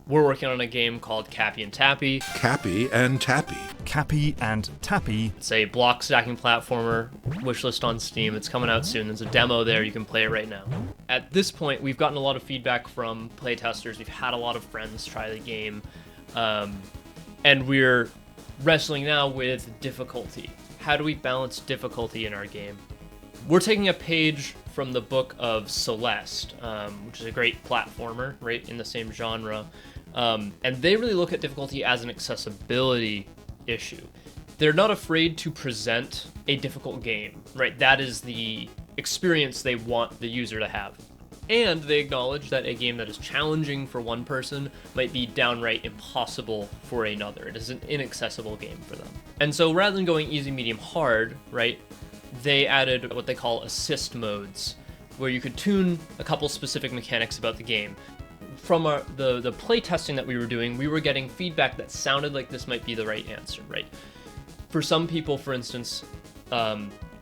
We're working on a game called Cappy and Tappy. Cappy and Tappy. Cappy and Tappy. It's a block stacking platformer, wishlist on Steam. It's coming out soon. There's a demo there. You can play it right now. At this point, we've gotten a lot of feedback from playtesters. We've had a lot of friends try the game. And we're wrestling now with difficulty. How do we balance difficulty in our game? We're taking a page from the book of Celeste, which is a great platformer, right, in the same genre. And they really look at difficulty as an accessibility issue. They're not afraid to present a difficult game, right? That is the experience they want the user to have. And they acknowledge that a game that is challenging for one person might be downright impossible for another. It is an inaccessible game for them. And so rather than going easy, medium, hard, right, they added what they call assist modes, where you could tune a couple specific mechanics about the game. From the play testing that we were doing, we were getting feedback that sounded like this might be the right answer, right? For some people, for instance,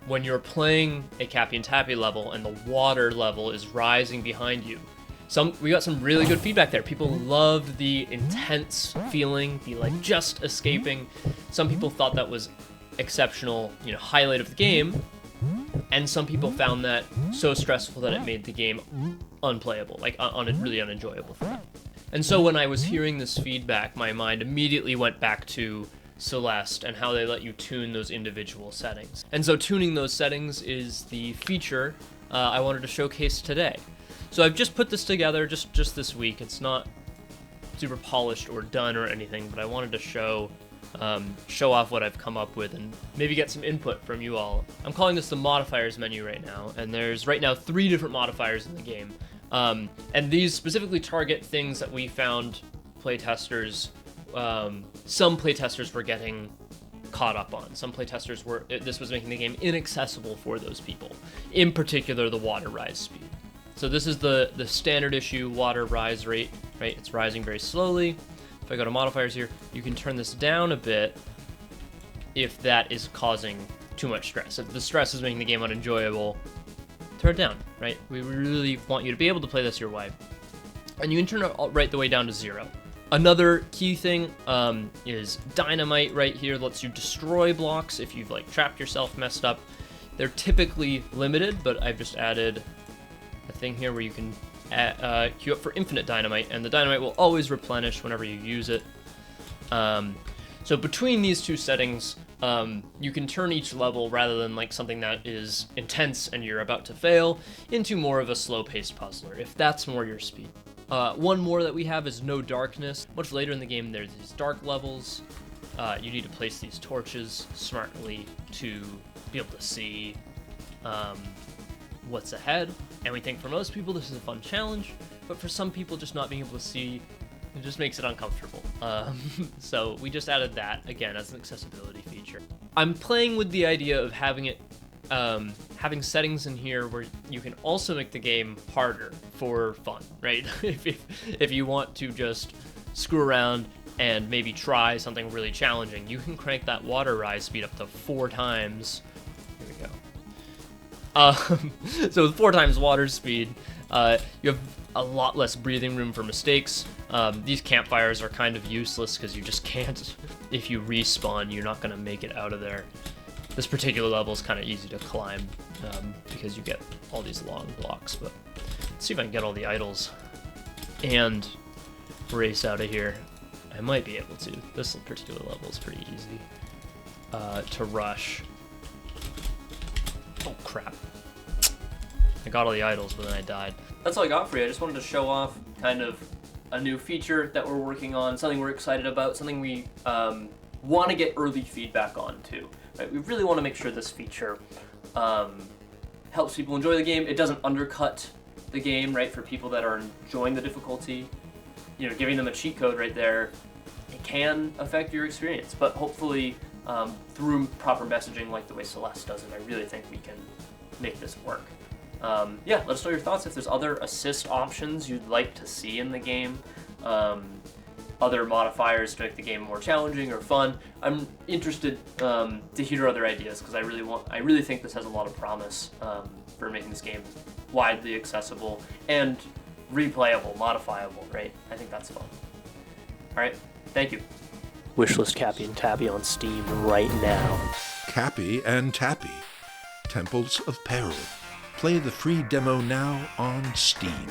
when you're playing a Cappy and Tappy level and the water level is rising behind you, we got some really good feedback there. People loved the intense feeling, the like just escaping. Some people thought that was exceptional, highlight of the game, and some people found that so stressful that it made the game unplayable, like really unenjoyable for them. And so when I was hearing this feedback, my mind immediately went back to Celeste and how they let you tune those individual settings. And so tuning those settings is the feature I wanted to showcase today. So I've just put this together just this week. It's not super polished or done or anything, but I wanted to show off what I've come up with and maybe get some input from you all. I'm calling this the modifiers menu right now, and there's right now 3 different modifiers in the game. And these specifically target things that we found playtesters, some playtesters were getting caught up on. Some playtesters this was making the game inaccessible for those people. In particular, the water rise speed. So this is the standard issue water rise rate, right? It's rising very slowly. If I go to modifiers here, you can turn this down a bit if that is causing too much stress. If the stress is making the game unenjoyable, turn it down, right? We really want you to be able to play this your way. And you can turn it right the way down to 0. Another key thing is dynamite right here. Lets you destroy blocks if you've trapped yourself, messed up. They're typically limited, but I've just added a thing here where you can queue up for infinite dynamite, and the dynamite will always replenish whenever you use it. So between these two settings, you can turn each level, rather than something that is intense and you're about to fail, into more of a slow-paced puzzler, if that's more your speed. One more that we have is no darkness. Much later in the game, there's these dark levels. You need to place these torches smartly to be able to see what's ahead. And we think for most people this is a fun challenge, but for some people just not being able to see, it just makes it uncomfortable. So we just added that, again, as an accessibility feature. I'm playing with the idea of having having settings in here where you can also make the game harder for fun, right? if you want to just screw around and maybe try something really challenging, you can crank that water rise speed up to 4 times. Here we go. So with 4 times water speed, you have a lot less breathing room for mistakes. These campfires are kind of useless because you just can't, if you respawn, you're not going to make it out of there. This particular level is kind of easy to climb because you get all these long blocks, but let's see if I can get all the idols and race out of here. I might be able to. This particular level is pretty easy to rush. Oh crap. I got all the idols, but then I died. That's all I got for you. I just wanted to show off kind of a new feature that we're working on, something we're excited about, something we want to get early feedback on too. Right? We really want to make sure this feature helps people enjoy the game. It doesn't undercut the game, right? For people that are enjoying the difficulty, giving them a cheat code right there, it can affect your experience. But hopefully, through proper messaging like the way Celeste does it, I really think we can make this work. Let us know your thoughts if there's other assist options you'd like to see in the game, other modifiers to make the game more challenging or fun. I'm interested to hear other ideas because I really think this has a lot of promise for making this game widely accessible and replayable, modifiable, right? I think that's fun. Alright, thank you. Wishlist Cappy and Tappy on Steam right now. Cappy and Tappy, Temples of Peril. Play the free demo now on Steam.